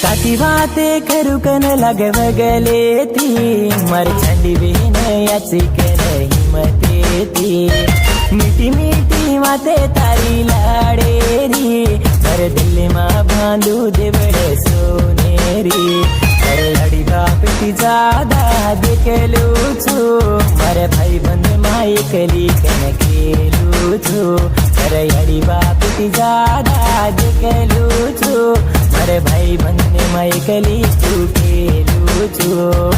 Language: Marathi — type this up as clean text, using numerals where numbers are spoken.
साथी बाते खरु कन लगे बगले थी मर छंडी बिन याची कर हिम्मते थी मीठी मीठी माते तारी लाड़ेरी मर दिल माँ बांधू दे बड़े सोनेरी मर लड़ी बाप की ज्यादा देखलू छू मर भाई बंद माई कली कन खेलू छू मर लड़ी बाप की ज्यादा देखलू छू मर भाई बंद माई कली तू खेलू छू।